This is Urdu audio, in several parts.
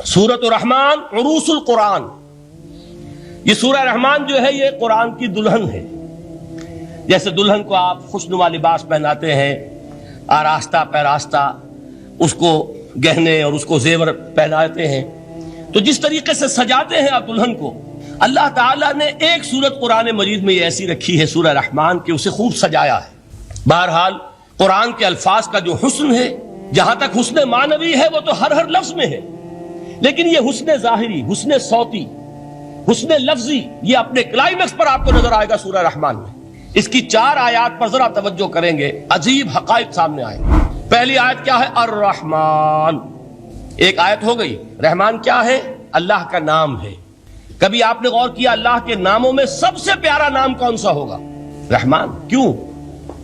سورۃ الرحمن عروس القرآن، یہ سورہ رحمان جو ہے یہ قرآن کی دلہن ہے۔ جیسے دلہن کو آپ خوشنما لباس پہناتے ہیں، آراستہ پیراستہ اس کو گہنے اور اس کو زیور پہناتے ہیں، تو جس طریقے سے سجاتے ہیں آپ دلہن کو، اللہ تعالیٰ نے ایک سورت قرآن مجید میں یہ ایسی رکھی ہے سورہ رحمان کہ اسے خوب سجایا ہے۔ بہرحال قرآن کے الفاظ کا جو حسن ہے، جہاں تک حسن معنوی ہے وہ تو ہر لفظ میں ہے، لیکن یہ حسن ظاہری، حسن صوتی، حسن لفظی، یہ اپنے کلائمیکس پر آپ کو نظر آئے گا سورہ رحمان میں۔ اس کی 4 آیات پر ذرا توجہ کریں گے، عجیب حقائق سامنے آئے گے۔ پہلی آیت کیا ہے؟ الرحمن، ایک آیت ہو گئی۔ رحمان کیا ہے؟ اللہ کا نام ہے۔ کبھی آپ نے غور کیا اللہ کے ناموں میں سب سے پیارا نام کون سا ہوگا؟ رحمان۔ کیوں؟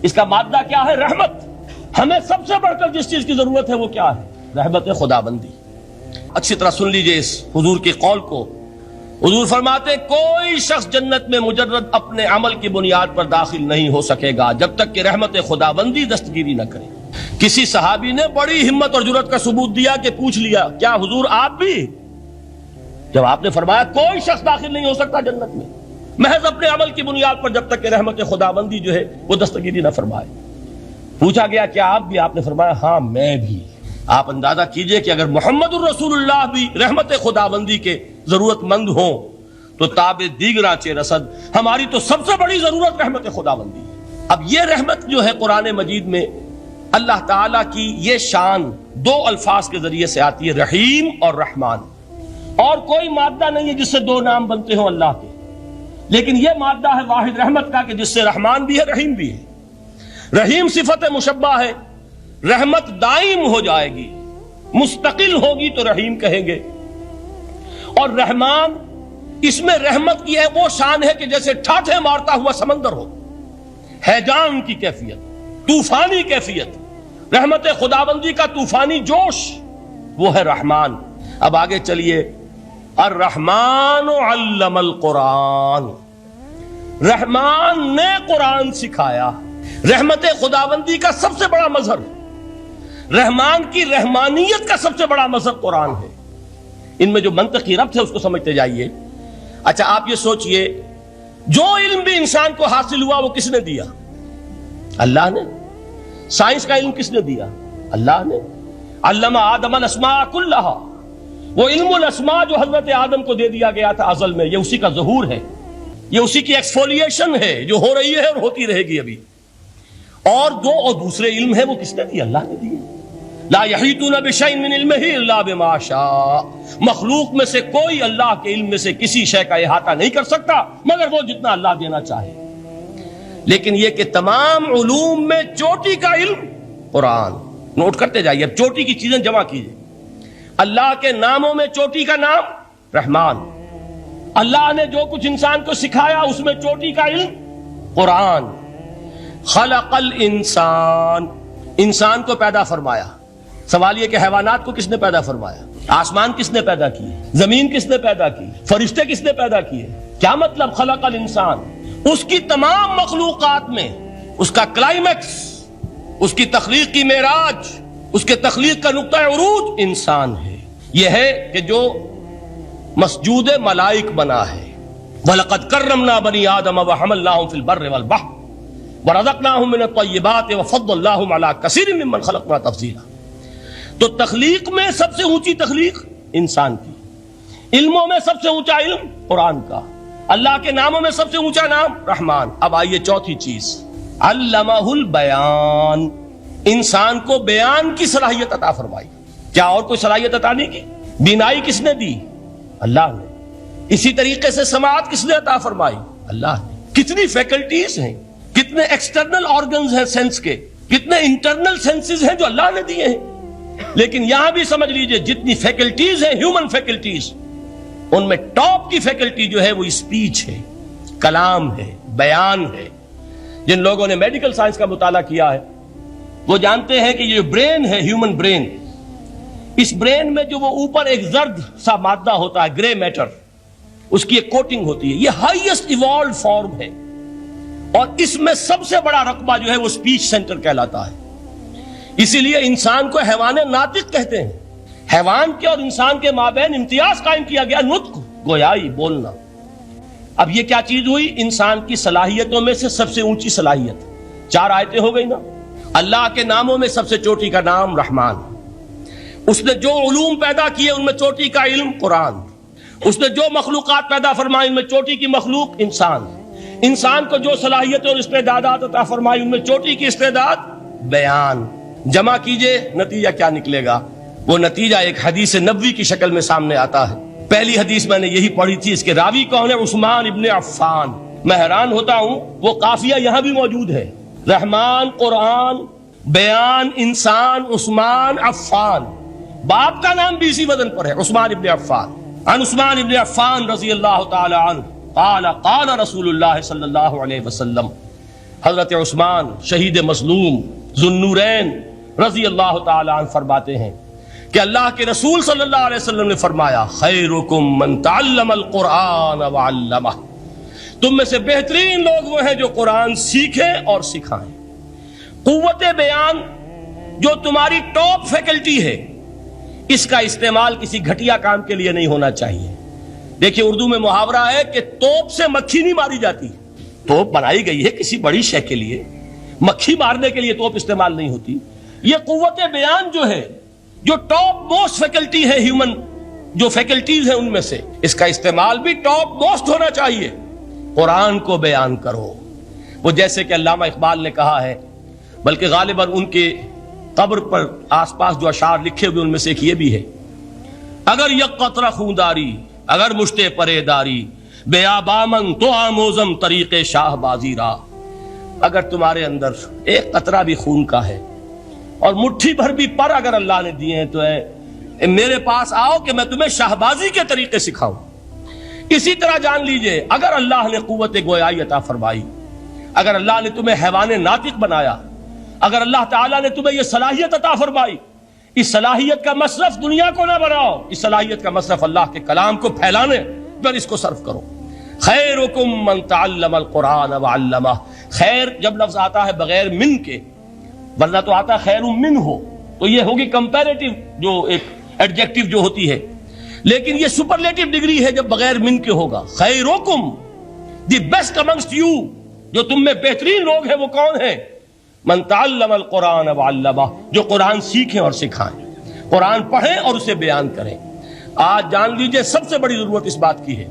اس کا مادہ کیا ہے؟ رحمت۔ ہمیں سب سے بڑھ کر جس چیز کی ضرورت ہے وہ کیا ہے؟ رحمت خدا بندی۔ اچھی طرح سن لیجئے اس حضور کے قول کو۔ حضور فرماتے کوئی شخص جنت میں مجرد اپنے عمل کی بنیاد پر داخل نہیں ہو سکے گا جب تک کہ رحمت خدا بندی دستگیری نہ کرے۔ کسی صحابی نے بڑی ہمت اور جرأت کا ثبوت دیا کہ پوچھ لیا، کیا حضور آپ بھی؟ جب آپ نے فرمایا کوئی شخص داخل نہیں ہو سکتا جنت میں محض اپنے عمل کی بنیاد پر جب تک کہ رحمت خدا بندی جو ہے وہ دستگیری نہ فرمائے۔ پوچھا گیا کیا آپ بھی؟ آپ نے فرمایا ہاں میں بھی۔ آپ اندازہ کیجئے کہ اگر محمد الرسول اللہ بھی رحمت خدا بندی کے ضرورت مند ہوں تو تاب دیگراں رسد ہماری تو سب سے بڑی ضرورت رحمت خدا بندی ہے۔ اب یہ رحمت جو ہے قرآن مجید میں اللہ تعالیٰ کی یہ شان 2 الفاظ کے ذریعے سے آتی ہے، رحیم اور رحمان۔ اور کوئی مادہ نہیں ہے جس سے 2 نام بنتے ہوں اللہ کے، لیکن یہ مادہ ہے واحد رحمت کا کہ جس سے رحمان بھی ہے رحیم بھی ہے۔ رحیم صفت مشبہ ہے، رحمت دائم ہو جائے گی، مستقل ہوگی تو رحیم کہیں گے۔ اور رحمان، اس میں رحمت کی ہے وہ شان ہے کہ جیسے ٹھاٹھے مارتا ہوا سمندر ہو، ہیجان کی کیفیت، طوفانی کیفیت، رحمت خداوندی کا طوفانی جوش، وہ ہے رحمان۔ اب آگے چلیے، الرحمن علم القرآن، رحمان نے قرآن سکھایا۔ رحمت خداوندی کا سب سے بڑا مظہر، رحمان کی رحمانیت کا سب سے بڑا مظہر قرآن ہے۔ ان میں جو منطقی ربط ہے اس کو سمجھتے جائیے۔ اچھا آپ یہ سوچئے، جو علم بھی انسان کو حاصل ہوا وہ کس نے دیا؟ اللہ نے۔ سائنس کا علم کس نے دیا؟ اللہ نے۔ علم آدم الاسماء کلہا، وہ علم الاسماء جو حضرت آدم کو دے دیا گیا تھا ازل میں، یہ اسی کا ظہور ہے، یہ اسی کی ایکسفولیشن ہے جو ہو رہی ہے اور ہوتی رہے گی ابھی۔ اور دوسرے علم ہے وہ کس نے دیے؟ اللہ نے دیے۔ لا یحیطون بشیء من علمہ الا بما شاء، مخلوق میں سے کوئی اللہ کے علم میں سے کسی شے کا احاطہ نہیں کر سکتا مگر وہ جتنا اللہ دینا چاہے۔ لیکن یہ کہ تمام علوم میں چوٹی کا علم قرآن۔ نوٹ کرتے جائیے، اب چوٹی کی چیزیں جمع کیجیے۔ اللہ کے ناموں میں چوٹی کا نام رحمان، اللہ نے جو کچھ انسان کو سکھایا اس میں چوٹی کا علم قرآن۔ خلق الانسان، انسان کو پیدا فرمایا۔ سوال یہ کہ حیوانات کو کس نے پیدا فرمایا؟ آسمان کس نے پیدا کیے؟ زمین کس نے پیدا کی؟ فرشتے کس نے پیدا کیے؟ کیا مطلب خلق الانسان؟ اس کی تمام مخلوقات میں اس کا کلائمیکس، اس کی تخلیق کی معراج، اس کے تخلیق کا نقطہ عروج انسان ہے۔ یہ ہے کہ جو مسجود ملائک بنا ہے۔ وَلَقَدْ كَرَّمْنَا بَنِي آدَمَ وَحَمَلْنَاهُمْ فِي الْبَرِّ وَالْبَحْرِ وَرَزَقْنَاهُمْ مِنَ الطَّيِّبَاتِ وَفَضَّلْنَاهُمْ عَلَى كَثِيرٍ مِّمَّنْ خَلَقْنَا تَفْضِيلًا۔ تو تخلیق میں سب سے اونچی تخلیق انسان کی، علموں میں سب سے اونچا علم قرآن کا، اللہ کے ناموں میں سب سے اونچا نام رحمان۔ اب آئیے چوتھی چیز، علمہ البیان، انسان کو بیان کی صلاحیت عطا فرمائی۔ کیا اور کوئی صلاحیت عطا نہیں کی؟ بینائی کس نے دی؟ اللہ نے۔ اسی طریقے سے سماعت کس نے عطا فرمائی؟ اللہ نے۔ کتنی فیکلٹیز ہیں، کتنے ایکسٹرنل آرگنز ہیں سینس کے، کتنے انٹرنل سینسز ہیں جو اللہ نے دیے ہیں۔ لیکن یہاں بھی سمجھ لیجئے جتنی فیکلٹیز ہیں ہیومن فیکلٹیز، ان میں ٹاپ کی فیکلٹی جو ہے وہ اسپیچ ہے، کلام ہے، بیان ہے۔ جن لوگوں نے میڈیکل سائنس کا مطالعہ کیا ہے وہ جانتے ہیں کہ یہ جو برین ہے، ہیومن برین، اس برین میں جو وہ اوپر ایک زرد سا مادہ ہوتا ہے، گرے میٹر، اس کی ایک کوٹنگ ہوتی ہے، یہ ہائیسٹ ایوالوڈ فارم ہے، اور اس میں سب سے بڑا رقبہ جو ہے وہ اسپیچ سینٹر کہلاتا ہے۔ اسی لیے انسان کو حیوان ناطق کہتے ہیں۔ حیوان کے اور انسان کے مابین امتیاز قائم کیا گیا، نطق، گویائی، بولنا۔ اب یہ کیا چیز ہوئی؟ انسان کی صلاحیتوں میں سے سب سے اونچی صلاحیت، 4 آیتیں ہو گئی نا۔ اللہ کے ناموں میں سب سے چوٹی کا نام رحمان، اس نے جو علوم پیدا کیے ان میں چوٹی کا علم قرآن، اس نے جو مخلوقات پیدا فرمائی ان میں چوٹی کی مخلوق انسان، انسان کو جو صلاحیتیں اور استعدادات عطا فرمائی ان میں چوٹی کی استعداد بیان۔ جمع کیجئے، نتیجہ کیا نکلے گا؟ وہ نتیجہ ایک حدیث نبوی کی شکل میں سامنے آتا ہے۔ پہلی حدیث میں نے یہی پڑھی تھی، اس کے راوی کون ہے؟ عثمان ابن عفان۔ میں حیران ہوتا ہوں، وہ قافیہ یہاں بھی موجود ہے، رحمان قرآن، بیان انسان، عثمان عفان، باپ کا نام بھی اسی وزن پر ہے، عثمان ابن عفان۔ عن عثمان ابن عفان رضی اللہ تعالی عنہ قال قال رسول اللہ صلی اللہ علیہ وسلم، حضرت عثمان شہید مظلوم ذو النورین رضی اللہ تعالی عنہ فرماتے ہیں کہ اللہ کے رسول صلی اللہ علیہ وسلم نے فرمایا، خیرکم من تعلم القرآن وعلمہ، تم میں سے بہترین لوگ وہ ہیں جو قرآن سیکھیں اور سکھائیں۔ قوت بیان جو تمہاری ٹاپ فیکلٹی ہے، اس کا استعمال کسی گھٹیا کام کے لیے نہیں ہونا چاہیے۔ دیکھیے اردو میں محاورہ ہے کہ توپ سے مکھی نہیں ماری جاتی، توپ بنائی گئی ہے کسی بڑی شے کے لیے، مکھی مارنے کے لیے توپ استعمال نہیں ہوتی۔ یہ قوت بیان جو ہے، جو ٹاپ موسٹ فیکلٹی ہے ہیومن جو فیکلٹیز ہیں ان میں سے، اس کا استعمال بھی ٹاپ موسٹ ہونا چاہیے۔ قرآن کو بیان کرو، وہ جیسے کہ علامہ اقبال نے کہا ہے، بلکہ غالباً ان کے قبر پر آس پاس جو اشعار لکھے ہوئے ان میں سے ایک یہ بھی ہے، اگر یک قطرہ خونداری، اگر مشتے پرے داری، بے آبامن تو آموزم طریق شاہ بازی را، اگر تمہارے اندر ایک قطرہ بھی خون کا ہے اور مٹھی بھر بھی پر اگر اللہ نے دیے ہیں تو اے میرے پاس آؤ کہ میں تمہیں شاہبازی کے طریقے سکھاؤں۔ اسی طرح جان لیجئے، اگر اللہ نے قوت گویائی عطا فرمائی، اگر اللہ نے تمہیں حیوان ناطق بنایا، اگر اللہ تعالیٰ نے تمہیں یہ صلاحیت عطا فرمائی، اس صلاحیت کا مصرف دنیا کو نہ بناؤ، اس صلاحیت کا مصرف اللہ کے کلام کو پھیلانے پر اس کو صرف کرو۔ خیرکم من تعلم القرآن وعلمہ، خیر جب لفظ آتا ہے بغیر من کے، ورنہ تو آتا خیر من ہو تو یہ ہوگی کمپیریٹو جو ایک ایڈجیکٹو جو ہوتی ہے، لیکن یہ سپرلیٹو ڈگری ہے جب بغیر من کے ہوگا۔ خیرکم، دی بیسٹ امنگسٹ یو، جو تم میں بہترین لوگ ہیں وہ کون ہیں؟ من تعلم القرآن وعلمہ، جو قرآن سیکھیں اور سکھائیں، قرآن پڑھیں اور اسے بیان کریں۔ آج جان لیجئے سب سے بڑی ضرورت اس بات کی ہے